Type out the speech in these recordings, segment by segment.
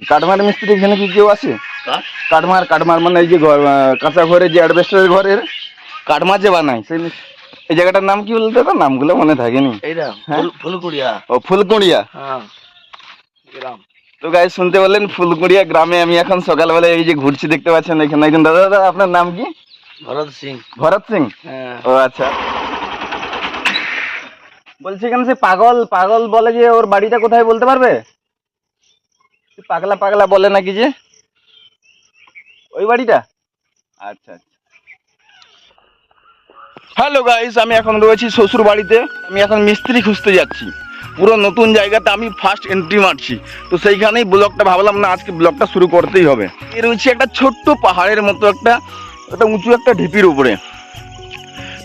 কাঠমার মিস্ত্রি এখানে কি কেউ আছে? কাঠমার মানে এই যে কাঁচা ঘরে যে অ্যাডবেস্টারের ঘরের কাঠমার যে বানায় সেই এই জায়গাটার নাম কি বলতে তো নামগুলো মনে থাকেনি। ফুলকুড়িয়া। ও ফুলকুড়িয়া গ্রাম। তো গাইস শুনতে বললেন ফুলকুড়িয়া গ্রামে আমি এখন সকালবেলা এই যে ঘুরছি দেখতে পাচ্ছেন এখানে একজন দাদা। দাদা আপনার নাম কি? ভরত সিং। ভরত সিং। ও আচ্ছা। বলছি এখানে সে পাগল পাগল বলে যে ওর বাড়িটা কোথায় বলতে পারবে? পাগলা পাগলা বলে নাকি যে ওই বাড়িটা? আচ্ছা আচ্ছা। হ্যালো গাইস, আমি এখন রয়েছি শ্বশুর বাড়িতে। আমি এখন মিস্ত্রি খুঁজতে যাচ্ছি। পুরো নতুন জায়গাতে আমি ফার্স্ট এন্ট্রি মারছি, তো সেইখানেই ব্লগটা ভাবলাম না আজকে ব্লগটা শুরু করতেই হবে। এর রয়েছে একটা ছোট্ট পাহাড়ের মতো একটা উঁচু একটা ঢিপির উপরে।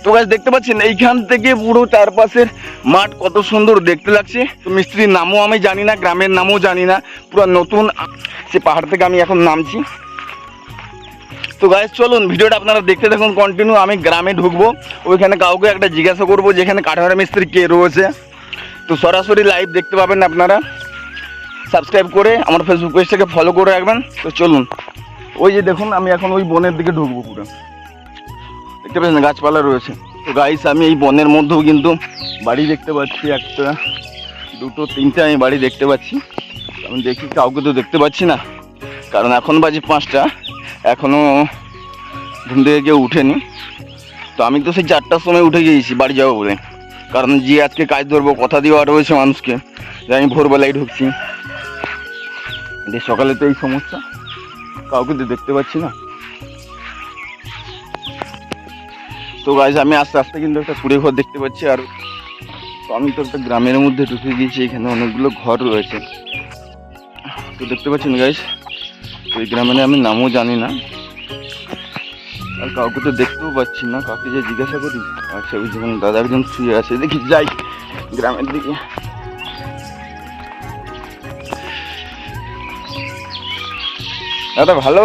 তো গাইস দেখতে পাচ্ছেন এইখান থেকে পুরো চারপাশের মাঠ কত সুন্দর দেখতে লাগছে। তো মিস্ত্রির নামও আমি জানি না, গ্রামের নামও জানি না, পুরো নতুন। সে পাহাড় থেকে আমি এখন নামছি। তো গাইস চলুন ভিডিওটা আপনারা দেখতে থাকুন কন্টিনিউ। আমি গ্রামে ঢুকবো, ওইখানে কাউকে একটা জিজ্ঞাসা করবো যেখানে কাঠমার মিস্ত্রি কে রয়েছে। তো সরাসরি লাইভ দেখতে পাবেন আপনারা। সাবস্ক্রাইব করে আমার ফেসবুক পেজটাকে ফলো করে রাখবেন। তো চলুন, ওই যে দেখুন আমি এখন ওই বনের দিকে ঢুকবো। পুরো দেখতে পাচ্ছেন গাছপালা রয়েছে। তো গাইস আমি এই বনের মধ্যেও কিন্তু বাড়ি দেখতে পাচ্ছি, একটা দুটো তিনটে আমি বাড়ি দেখতে পাচ্ছি। আমি দেখি কাউকে তো দেখতে পাচ্ছি না, কারণ এখন বাজে 5টা, এখনও ঘুম থেকে কেউ উঠেনি। তো আমি তো সেই 4টার সময় উঠে গিয়েছি বাড়ি যাবো বলে, কারণ যে আজকে কাজ ধরবো কথা দেওয়া রয়েছে মানুষকে যে আমি ভোরবেলায় ঢুকছি। সকালে তো এই সমস্যা, কাউকে তো দেখতে পাচ্ছি না। তো গাইস আমি আস্তে আস্তে কিন্তু একটা কুড়ে ঘর দেখতে পাচ্ছি। আর তো আমি তো একটা গ্রামের মধ্যে ঢুকে গিয়েছি, এখানে অনেকগুলো ঘর রয়েছে। তো দেখতে পাচ্ছেন গাইস, ওই গ্রামের আমি নামও জানি না, আর কাউকে তো দেখতেও পাচ্ছি না। কাকে যে জিজ্ঞাসা করি। আচ্ছা ওই যেখানে দাদা একজন শুয়ে আছে, দেখি যাই গ্রামের দিকে। দাদা ভালো?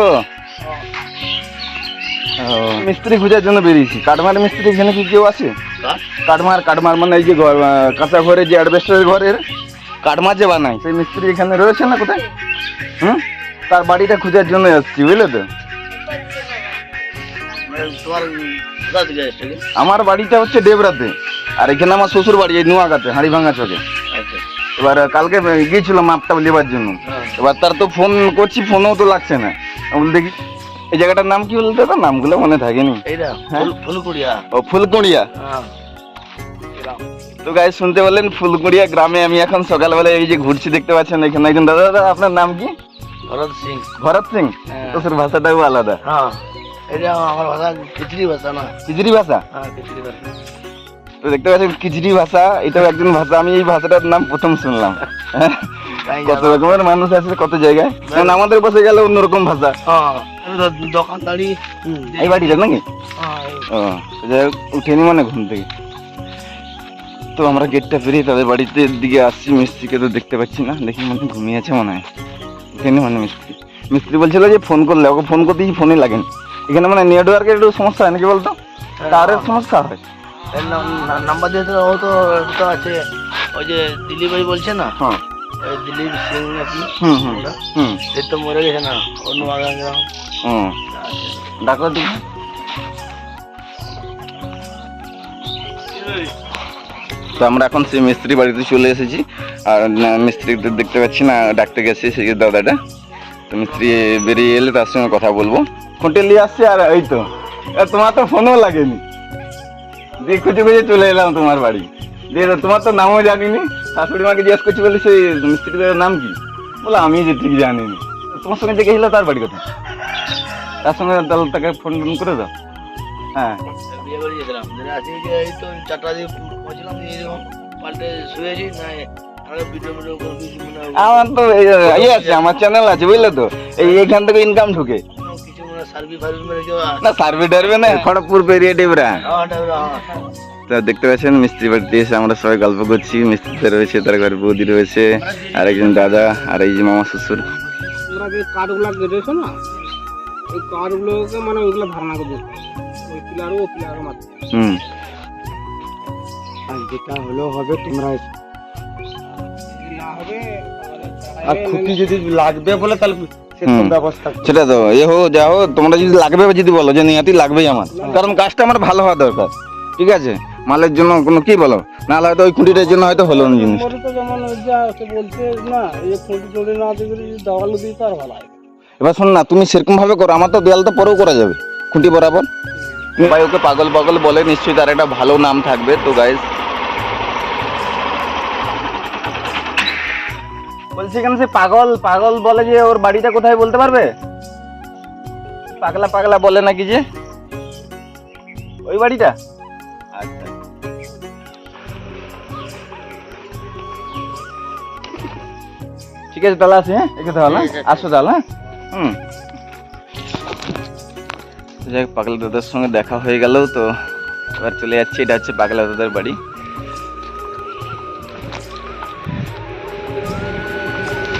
মিস্ত্রি খোঁজার জন্য বেরিয়েছি। কাঠমার মিস্ত্রি এখানে কি কেউ আছে? কাঠমার মানে এই যে কাঁচা ঘরে যে অ্যাডবেস্টারের ঘরের কাঠমার যে বানায় সেই মিস্ত্রি এখানে রয়েছে না কোথায়? তার বাড়িটা খোঁজার জন্য আসছি, বুঝলে তো। আমার বাড়িটা হচ্ছে ডেবরাতে, আর এখানে আমার শ্বশুর বাড়ি এই নোয়াগাতে হাড়িভাঙা চকে। এবার কালকে গিয়েছিলাম মাপটা নেবার জন্য। এবার তার তো ফোন করছি, ফোনও তো লাগছে না। দেখি এই জায়গাটার নাম কি বলতে তো নামগুলো মনে থাকেনি। ও ফুলকুড়িয়া। তো গাইস শুনতে বললেন ফুলকুড়িয়া গ্রামে আমি এখন সকালবেলা এই যে ঘুরছি দেখতে পাচ্ছেন এখানে একজন দাদা। দাদা আপনার নাম কি? ভরত সিং। ভরত সিং। তো স্যার ভাষাটাও আলাদা। এটা আমার ভাষা খিচড়ি ভাষা না? খিচড়ি ভাষা। খিচড়ি ভাষা। তো দেখতে পাচ্ছেন খিচড়ি ভাষা, এটাও একজন ভাষা। আমি এই ভাষাটার নাম প্রথম শুনলাম। কত রকমের মানুষ আছে কত জায়গায়, কারণ আমাদের পাশে গেলে অন্যরকম ভাষা। দোকানদারি এই বাড়িটা নাকি? ও যাই হোক, উঠেনি মানে ঘুম থেকে। তো আমরা গেটটা পেরিয়ে তাদের বাড়িতে দিকে আসছি। মিস্ত্রিকে তো দেখতে পাচ্ছি না, দেখি মনে ঘুমিয়েছে মনে হয়, উঠেনি মানে মিস্ত্রি বলছিল যে ফোন করলে, ওকে ফোন করতেই ফোনই লাগেনি। এখানে মানে নেটওয়ার্কের একটু সমস্যা হয় নাকি বলতো, তারের সমস্যা হয়। নাম্বার দিয়েছে ও তো আছে, ওই যে দিলীপ ভাই বলছে না, দিলীপ সিং নাকি, সে তো মরে গেছে না, অন্য ডাক্তার দিকে। তো আমরা এখন সেই মিস্ত্রি বাড়িতে চলে এসেছি, আর মিস্ত্রিদের দেখতে পাচ্ছি না, ডাকতে গেছে সেই দাদাটা। তো মিস্ত্রি বেরিয়ে এলে তার সঙ্গে কথা বলবো। ফোনটা নিয়ে আসছে, আর এই তো তোমার তো ফোনও লাগেনি, দিয়ে খুঁজে খুঁজে চলে এলাম তোমার বাড়ি। দিয়ে তোমার তো নামও জানিনি, শাশুড়ি মাকে জিজ্ঞেস করছি বলে সেই মিস্ত্রিটার নাম কি, বলে আমি যে ঠিক জানিনি। তোমার সঙ্গে যে গেছিল তার বাড়ি কোথায়? তার সঙ্গে তাহলে তাকে ফোন টোন করে দাও। হ্যাঁ বিয়ে করে গেছিলাম, এই তো 4টা দিয়ে পৌঁছলাম, এরকম পাল্টে শুয়েছি না। আমার তো ইয়ে আছে, আমার চ্যানেল আছে বুঝলে তো, এইখান থেকে ইনকাম ঢুকে না। সার্ভে টার্ভে না, খড়গপুর পেরিয়ে ডেবরা। তো দেখতে পাচ্ছেন মিস্ত্রি বাড়িতে এসে আমরা সবাই গল্প করছি। মিস্ত্রিতে রয়েছে, তার ঘরে বৌদি রয়েছে, আর একজন দাদা, আর এই যে মামা শ্বশুর। কাঠগুলা কেটেছো না, ওই কাঠগুলোকে মানে ওইগুলো ভাঙা করে দিতে, ওই পিলার ও পিলার মাত্র। আর যেটা হলো হবে, তোমরা হবে আর খুঁটি যদি লাগবে বলে তাহলে সেরকম ব্যবস্থা করতে হবে। সেটা তো যা হোক তোমরা যদি লাগবে যদি বলো যে নিয়াতি লাগবেই আমার, কারণ কাজটা আমার ভালো হওয়া দরকার, ঠিক আছে? মালের জন্য কোনো কি বলো, নাহলে হয়তো ওই খুঁটিটার জন্য হয়তো হলো না জিনিস। নম্বরে তো যেমন ওই যা সে বলছে না এই খুঁটি টুটি না দিয়ে যদি দেওয়াল দিই তো আর ভালো হয়। এবার শোন না, তুমি সেরকম ভাবে করো, আমার তো দেয়াল তো পরেও করা যাবে খুঁটি বরাবর। ভাই ওকে পাগল পাগল বলে, নিশ্চয়ই তার একটা ভালো নাম থাকবে। তো গাইস বলছি কেন সে পাগল পাগল বলে যে ওর বাড়িটা কোথায় বলতে পারবে? পাগলা পাগলা বলে নাকি যে ওই বাড়িটা? আচ্ছা ঠিক আছে তাহলে আসি, হ্যাঁ একে তাহলে আসো তাহলে, হ্যাঁ। যাই হোক, পাগলা দাদার সঙ্গে দেখা হয়ে গেল, তো এবার চলে যাচ্ছি। এটা হচ্ছে পাগলা দাদার বাড়ি।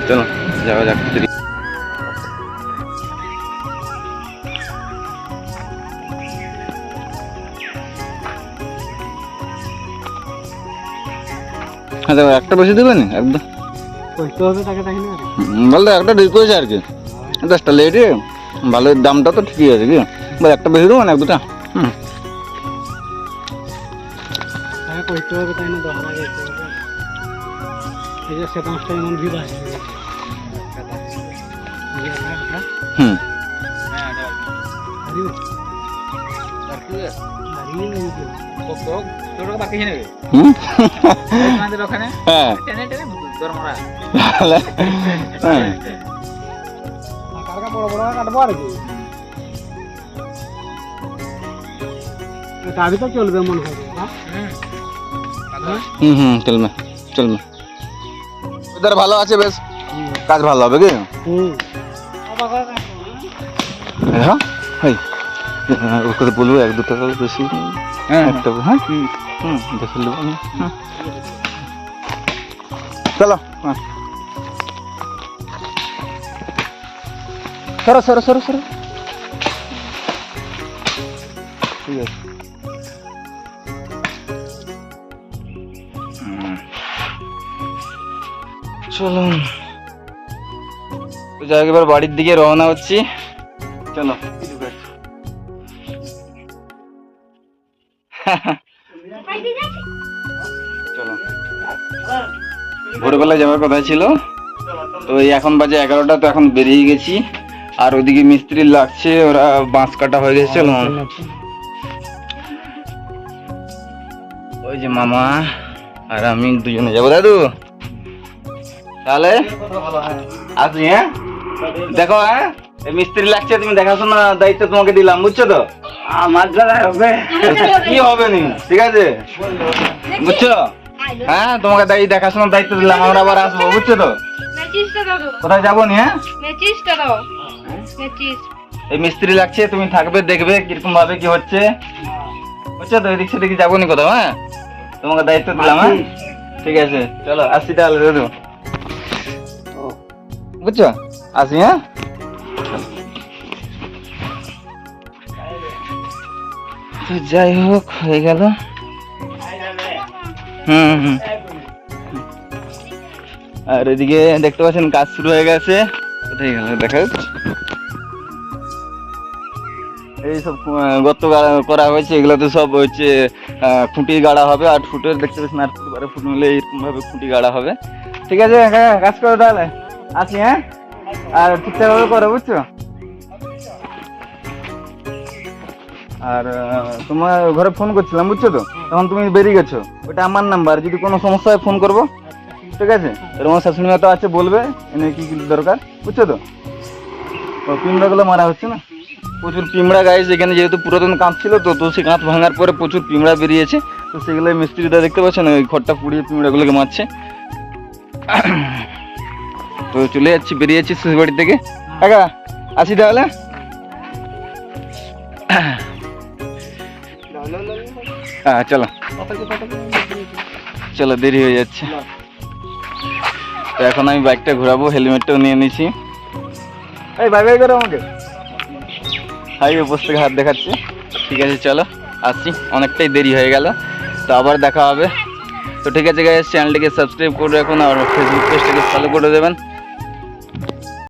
চলো যাওয়া যাক। হ্যাঁ দেখো, একটা বেশি দেবেন একদম কইতে হবে তাকে তাই না বলতে একটা রিকোয়েস্ট আর কি, 10টা লেটে ভালো, দামটা তো ঠিকই আছে কি বল, একটা বেশি দেবো না, 1-2টা। তাকে কইতে হবে তাই না, দহরা যেতে হবে। এই যে সে 5টা এমন ভিড় আছে হুম হুম হ্যাঁ হ্যাঁ কারকা বড় বড় কাটবো আর কি, গাড়ি তো চলবে মনে হয়। হুম হুম চলবে চলবে, ওদের ভালো আছে, বেশ কাজ ভালো হবে কি? হ্যাঁ ওকে তো বলবো 1-2 টাকা বেশি, একটা হ্যাঁ দেখে নেবো। চলো সরো সরো সরো সরো, ঠিক আছে। চলো তো যাই হোক, এবার বাড়ির দিকে রওনা হচ্ছি। চলো চলো, ভোরবেলায় যাওয়ার কথা ছিল, তো এই এখন বাজে 11টা, তো এখন বেরিয়ে গেছি। আর ওদিকে মিস্ত্রি লাগছে, ওরা বাঁশ কাটা হয়ে গেছে। চলো ওই যে মামা আর আমি দুজনে যাবো। দাদু তাহলে আসি, হ্যাঁ দেখো, হ্যাঁ এই মিস্ত্রি লাগছে, তুমি দেখাশোনা দায়িত্ব তোমাকে দিলাম, বুঝছো তো? আমার দ্বারা হবে কি হবে নি, ঠিক আছে বুঝছো? হ্যাঁ তোমাকে দেখাশোনার দায়িত্ব দিলাম, আমরা আবার আসবো, বুঝছো তো? কোথায় যাবো নি? হ্যাঁ এই মিস্ত্রি লাগছে, তুমি থাকবে, দেখবে কিরকম ভাবে কি হচ্ছে, বুঝছো তো? এদিক সেদিকে যাবো নি কোথাও, হ্যাঁ তোমাকে দায়িত্ব দিলাম, হ্যাঁ ঠিক আছে। চলো আসি তাহলে দাদু, বুঝছো? আসি, হ্যাঁ তো যাই হোক হয়ে গেল। হুম আর এদিকে দেখতে পাচ্ছেন কাজ শুরু হয়ে গেছে। কোথায় গেল দেখা যাচ্ছে, এইসব গর্ত করা হয়েছে, এগুলো তো সব হচ্ছে খুঁটি গাড়া হবে। 8 ফুটের দেখতে পাচ্ছেন, 8 ফুট 12 ফুট মিলে এরকম ভাবে খুঁটি গাড়া হবে। ঠিক আছে, হ্যাঁ কাজ করো তাহলে, আসি, হ্যাঁ আর ঠিকঠাক ভাবে করো, বুঝছো? আর তোমার ঘরে ফোন করছিলাম, বুঝছো তো? তখন তুমি বেরিয়ে গেছো, ওটা আমার নাম্বার, যদি কোনো সমস্যা হয় ফোন করবো, ঠিক আছে? এরকম শাশুড়ি মা তো আছে, বলবে এনে কি কি দরকার, বুঝছো তো? পিঁমড়াগুলো মারা হচ্ছে না, প্রচুর পিঁমড়া গাইস এখানে, যেহেতু পুরাতন কাঁচ ছিল তো সেই কাঁচ ভাঙার পরে প্রচুর পিঁমড়া বেরিয়েছে, তো সেগুলো মিস্ত্রিটা দেখতে পাচ্ছেন ওই ঘরটা পুড়িয়ে পিঁমড়াগুলোকে মারছে। তো চলে যাচ্ছি, বেরিয়েছি শ্বশুরবাড়ি থেকে। কাকা আসি তাহলে, হ্যাঁ চলো চলো, দেরি হয়ে যাচ্ছে। তো এখন আমি বাইকটা ঘোরাবো, হেলমেটটাও নিয়ে নিয়েছি। এই বাই বাই করো আমাকে, হাইওয়ে পোস্ট থেকে হাত দেখাচ্ছে। ঠিক আছে চলো আসছি, অনেকটাই দেরি হয়ে গেল, তো আবার দেখা হবে। তো ঠিক আছে গাইস, চ্যানেলটিকে সাবস্ক্রাইব করে রাখুন আর ফেসবুক পেজটাকে ফলো করে দেবেন।